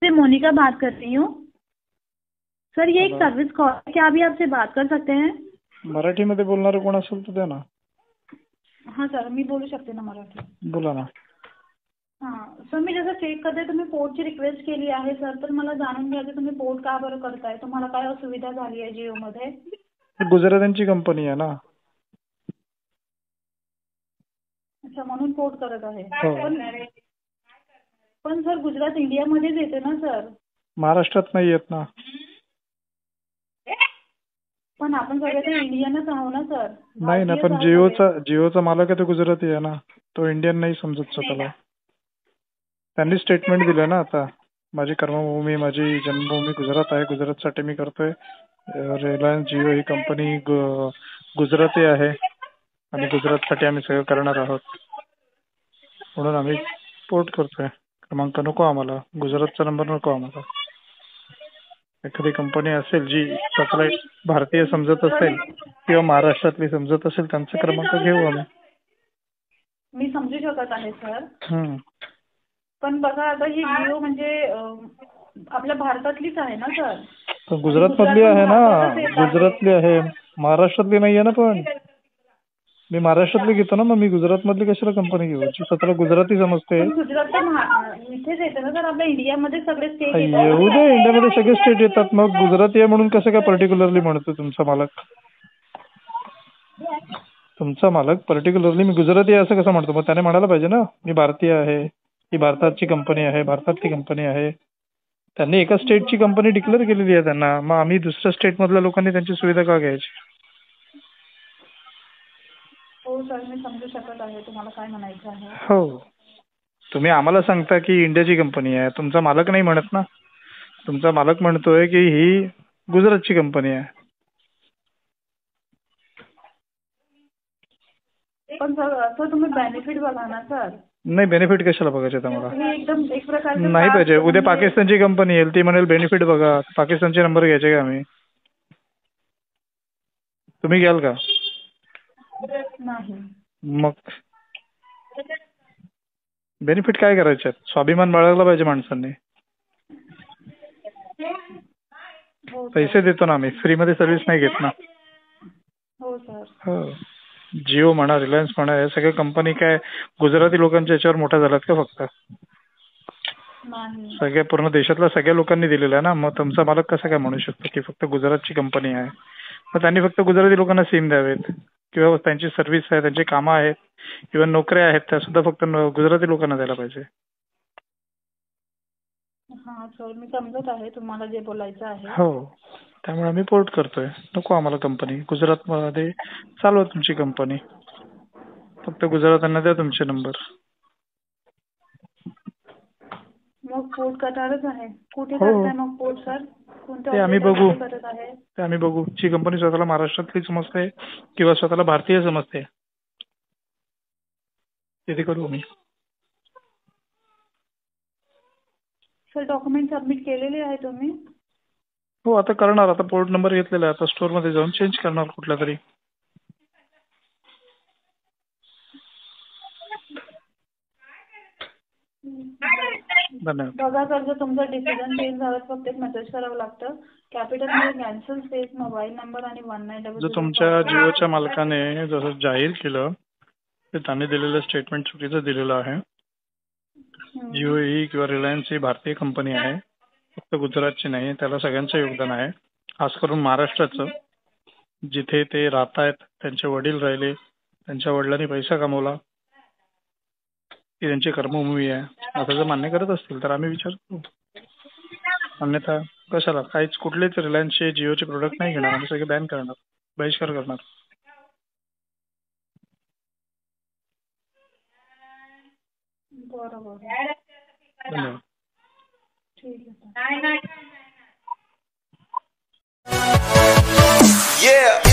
से मोनिका बात कर रही हूँ। सर ये एक सर्विस कॉल है, क्या अभी आपसे बात कर सकते हैं? मराठीमध्ये बोलणारं कोण असेल तर द्या ना. हाँ सर, मी बोलू शकते ना मराठी. बोला ना. हां सर, मी जसं चेक करते तुम्ही पोर्टची रिक्वेस्ट केली आहे सर, तर मला जाणून घ्यायचं तुम्ही पोर्ट का बरं करताय? तुम्हाला काय असुविधा झाली आहे जिओमध्ये? गुजरात्यांची कंपनी आहे ना. अच्छा, म्हणून पोर्ट करत आहे. हो. पण सर गुजरात इंडियामध्येच येते ना सर? महाराष्ट्रात नाही येत ना. पण आपण सगळे तर इंडियनच आहो ना सर. नाही ना, पण जिओचा मालक आहे तो गुजराती आहे ना. तो इंडियन नाही समजत स्वतःला. त्यांनी स्टेटमेंट दिलं ना आता, माझी कर्मभूमी माझी जन्मभूमी गुजरात आहे, गुजरातसाठी मी करतोय. रिलायन्स जिओ ही कंपनी गुजराती आहे आणि गुजरातसाठी आम्ही सगळं करणार आहोत, म्हणून आम्ही पोर्ट करतोय. क्रमांक नको आम्हाला, गुजरातचा नंबर नको आम्हाला. एखादी कंपनी असेल जी स्वतःला भारतीय समजत असेल किंवा महाराष्ट्रातली समजत असेल त्यांचा क्रमांक घेऊ आम्ही. मी समजू शकत आहे सर. पण बघा आता ही जिओ म्हणजे आपल्या भारतातलीच आहे ना सर. पण गुजरातमधली आहे ना, गुजरातली आहे, महाराष्ट्रातली नाही आहे ना. पण मी महाराष्ट्रातली घेतो ना, मग मी गुजरातमधली कशाला कंपनी घेऊ जी स्वतःला गुजराती समजते? गुजरात इथेच येते ना सर, आपल्या इंडियामध्ये सगळे स्टेट येऊ दे, इंडियामध्ये सगळे स्टेट येतात. मग गुजराती आहे म्हणून कसं काय पर्टिक्युलरली म्हणतो तुमचा मालक? तुमचा मालक पर्टिक्युलरली मी गुजराती आहे असं कसं म्हणतो? मग त्याने म्हणायला पाहिजे ना मी भारतीय आहे, ही भारताची कंपनी आहे, भारतातली कंपनी आहे. त्यांनी एका स्टेटची कंपनी डिक्लेअर केलेली आहे त्यांना, मग आम्ही दुसऱ्या स्टेटमधल्या लोकांनी त्यांची सुविधा का घ्यायची? हो सर, मी समजू शकत आहे तुम्हाला काय म्हणायचं आहे. हो, तुम्ही आम्हाला सांगता की इंडियाची कंपनी आहे, तुमचा मालक नाही म्हणत ना. तुमचा मालक म्हणतोय की ही गुजरातची कंपनी आहे. पण सर असं तुम्ही बेनिफिट बघा ना सर. नाही, बेनिफिट कशाला बघायचे तुम्हाला? हे एकदम एक प्रकारचं नाही पाहिजे. उद्या पाकिस्तानची कंपनी येईल, ती म्हणेल बेनिफिट बघा, पाकिस्तानचे नंबर घ्यायचे का आम्ही? तुम्ही घ्याल का? नाही. मग बेनिफिट काय करायचे? स्वाभिमान बाळगला पाहिजे माणसांनी. पैसे देतो ना आम्ही, फ्रीमध्ये सर्व्हिस नाही घेत ना. हो सर. हो, जिओ म्हणा, रिलायन्स म्हणा, हे सगळ्या कंपनी काय गुजराती लोकांच्या याच्यावर मोठ्या झाल्यात का? फक्त सगळ्या पूर्ण देशातल्या सगळ्या लोकांनी दिलेलं आहे ना. मग तुमचा मालक कसा काय म्हणू शकतो की फक्त गुजरातची कंपनी आहे? मग त्यांनी फक्त गुजराती लोकांना सिम द्यावेत, किंवा त्यांची सर्व्हिस आहे, त्यांची कामं आहेत, किंवा नोकऱ्या आहेत, त्या सुद्धा फक्त गुजराती लोकांना द्यायला पाहिजे. हां सर, मी समजत आहे तुम्हाला जे बोलायचं आहे. हो, त्यामुळे आम्ही पोर्ट करतोय. नको आम्हाला कंपनी. गुजरातमध्ये चालवा तुमची कंपनी, फक्त गुजरात्यांना द्या तुमचे नंबर. मग पोर्ट करणारच आहे. कुठे करताय मग पोर्ट सर? ते आम्ही बघू. जी कंपनी स्वतःला महाराष्ट्रातली समजते किंवा स्वतःला भारतीय समजते तिथे करू आम्ही. सर डॉक्युमेंट सबमिट केलेले आहे तुम्ही? हो, आता करणार. आता पोर्ट नंबर घेतलेला आहे, आता स्टोअरमध्ये जाऊन चेंज करणार कुठला तरी. धन्यवाद. बघा सर, जर तुमचं डिसिजन चेंज झालं फक्त एक मेसेज करावं लागतं. कॅपिटलमध्ये कॅन्सल स्पेस मोबाईल नंबर आणि 1900. जर तुमच्या जिओच्या मालकाने जसं जाहीर केलं ते त्यांनी दिलेलं स्टेटमेंट चुकीचं दिलेलं आहे. जिओ ही किंवा रिलायन्स ही भारतीय कंपनी आहे, फक्त गुजरातची नाही. त्याला सगळ्यांचं योगदान आहे, खास करून महाराष्ट्राचं. जिथे ते राहत आहेत, त्यांचे वडील राहिले, त्यांच्या वडिलांनी पैसा कमवला, ती त्यांची कर्मभूमी आहे. आता जर मान्य करत असतील तर आम्ही विचार करू, अन्यथा कशाला. काहीच कुठलेच रिलायन्सचे जिओचे प्रोडक्ट नाही घेणार आम्ही, सगळे बॅन करणार, बहिष्कार करणार. बरोबर. धन्यवाद. ठीक आहे. Yeah.